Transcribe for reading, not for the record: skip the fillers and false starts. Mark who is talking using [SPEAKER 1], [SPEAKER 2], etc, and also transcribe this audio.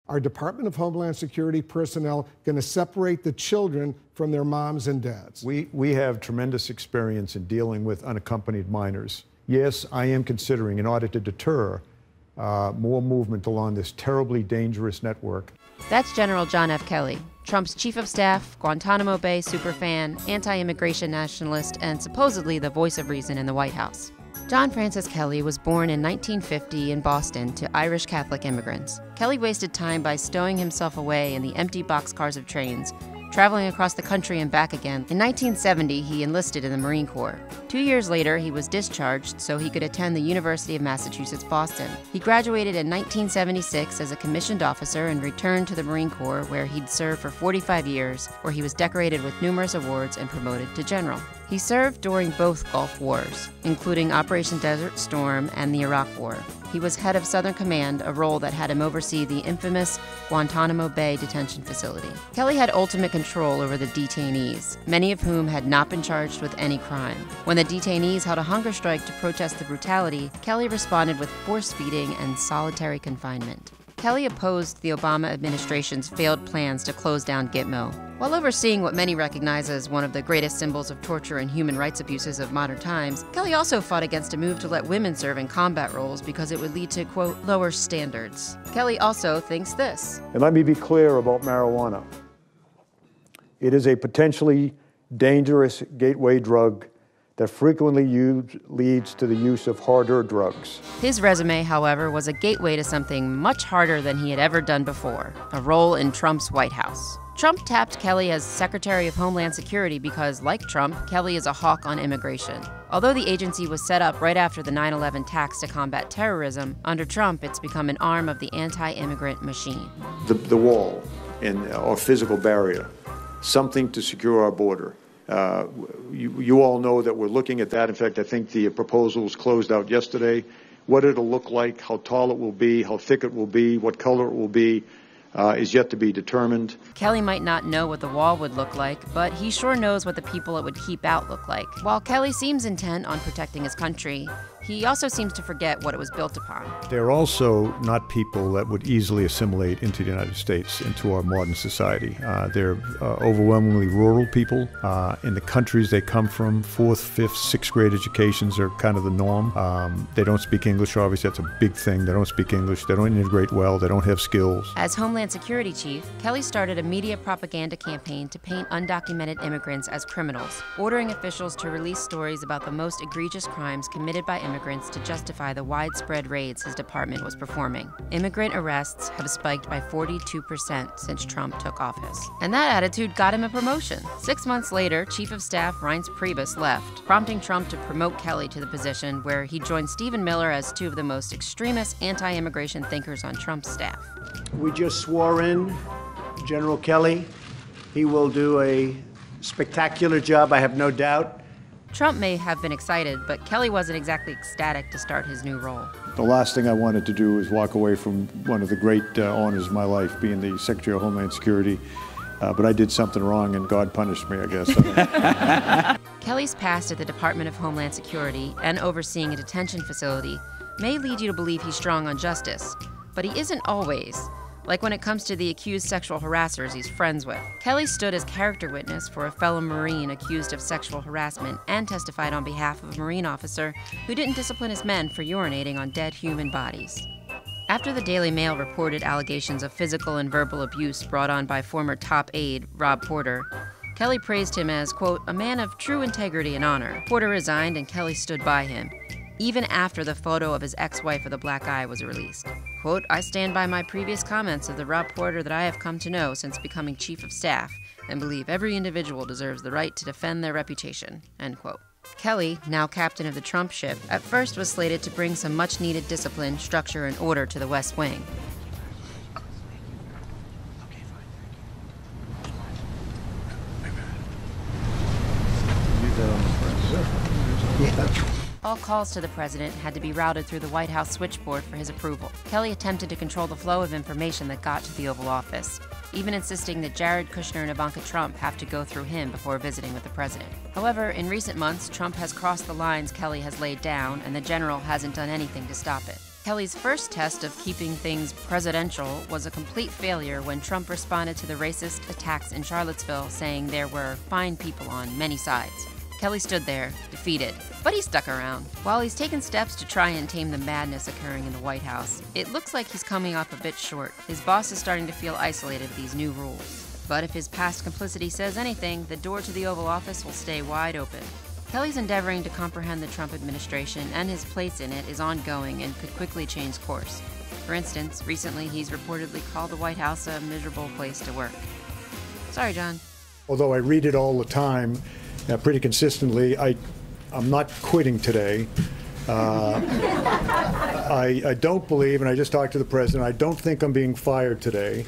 [SPEAKER 1] Our Department of Homeland Security personnel going to separate the children from their moms and dads?
[SPEAKER 2] We have tremendous experience in dealing with unaccompanied minors. Yes, I am considering, in order to deter more movement along this terribly dangerous network.
[SPEAKER 3] That's General John F. Kelly, Trump's chief of staff, Guantanamo Bay superfan, anti-immigration nationalist, and supposedly the voice of reason in the White House. John Francis Kelly was born in 1950 in Boston to Irish Catholic immigrants. Kelly wasted time by stowing himself away in the empty boxcars of trains, traveling across the country and back again. In 1970, he enlisted in the Marine Corps. 2 years later, he was discharged so he could attend the University of Massachusetts, Boston. He graduated in 1976 as a commissioned officer and returned to the Marine Corps, where he'd served for 45 years, where he was decorated with numerous awards and promoted to general. He served during both Gulf Wars, including Operation Desert Storm and the Iraq War. He was head of Southern Command, a role that had him oversee the infamous Guantanamo Bay detention facility. Kelly had ultimate control over the detainees, many of whom had not been charged with any crime. When the detainees held a hunger strike to protest the brutality, Kelly responded with force feeding and solitary confinement. Kelly opposed the Obama administration's failed plans to close down Gitmo. While overseeing what many recognize as one of the greatest symbols of torture and human rights abuses of modern times, Kelly also fought against a move to let women serve in combat roles because it would lead to, quote, lower standards. Kelly also thinks this.
[SPEAKER 2] And let me be clear about marijuana. It is a potentially dangerous gateway drug that frequently leads to the use of harder drugs.
[SPEAKER 3] His resume, however, was a gateway to something much harder than he had ever done before, a role in Trump's White House. Trump tapped Kelly as Secretary of Homeland Security because, like Trump, Kelly is a hawk on immigration. Although the agency was set up right after the 9/11 attacks to combat terrorism, under Trump it's become an arm of the anti-immigrant machine.
[SPEAKER 2] The wall and our physical barrier, something to secure our border. You all know that we're looking at that. In fact, I think the proposals closed out yesterday. What it'll look like, how tall it will be, how thick it will be, what color it will be, is yet to be determined.
[SPEAKER 3] Kelly might not know what the wall would look like, but he sure knows what the people it would keep out look like. While Kelly seems intent on protecting his country, he also seems to forget what it was built upon.
[SPEAKER 2] They're also not people that would easily assimilate into the United States, into our modern society. They're overwhelmingly rural people. In the countries they come from, 4th, 5th, 6th grade educations are kind of the norm. They don't speak English, obviously, that's a big thing. They don't speak English, they don't integrate well, they don't have skills.
[SPEAKER 3] As Homeland Security Chief, Kelly started a media propaganda campaign to paint undocumented immigrants as criminals, ordering officials to release stories about the most egregious crimes committed by immigrants to justify the widespread raids his department was performing. Immigrant arrests have spiked by 42% since Trump took office. And that attitude got him a promotion. 6 months later, Chief of Staff Reince Priebus left, prompting Trump to promote Kelly to the position where he joined Stephen Miller as two of the most extremist anti-immigration thinkers on Trump's staff.
[SPEAKER 4] We just swore in General Kelly. He will do a spectacular job, I have no doubt.
[SPEAKER 3] Trump may have been excited, but Kelly wasn't exactly ecstatic to start his new role.
[SPEAKER 2] The last thing I wanted to do was walk away from one of the great honors of my life, being the Secretary of Homeland Security. But I did something wrong and God punished me, I guess.
[SPEAKER 3] Kelly's past at the Department of Homeland Security and overseeing a detention facility may lead you to believe he's strong on justice, but he isn't always. Like when it comes to the accused sexual harassers he's friends with. Kelly stood as character witness for a fellow Marine accused of sexual harassment and testified on behalf of a Marine officer who didn't discipline his men for urinating on dead human bodies. After the Daily Mail reported allegations of physical and verbal abuse brought on by former top aide Rob Porter, Kelly praised him as, quote, a man of true integrity and honor. Porter resigned and Kelly stood by him, even after the photo of his ex-wife with a black eye was released. Quote, I stand by my previous comments of the Rob Porter that I have come to know since becoming Chief of Staff and believe every individual deserves the right to defend their reputation, end quote. Kelly, now captain of the Trump ship, at first was slated to bring some much-needed discipline, structure, and order to the West Wing. All calls to the president had to be routed through the White House switchboard for his approval. Kelly attempted to control the flow of information that got to the Oval Office, even insisting that Jared Kushner and Ivanka Trump have to go through him before visiting with the president. However, in recent months, Trump has crossed the lines Kelly has laid down, and the general hasn't done anything to stop it. Kelly's first test of keeping things presidential was a complete failure when Trump responded to the racist attacks in Charlottesville, saying there were fine people on many sides. Kelly stood there, defeated, but he stuck around. While he's taken steps to try and tame the madness occurring in the White House, it looks like he's coming up a bit short. His boss is starting to feel isolated with these new rules. But if his past complicity says anything, the door to the Oval Office will stay wide open. Kelly's endeavoring to comprehend the Trump administration and his place in it is ongoing and could quickly change course. For instance, recently he's reportedly called the White House a miserable place to work. Sorry, John.
[SPEAKER 5] Although I read it all the time, pretty consistently, I'm not quitting today. I don't believe, and I just talked to the president, I don't think I'm being fired today.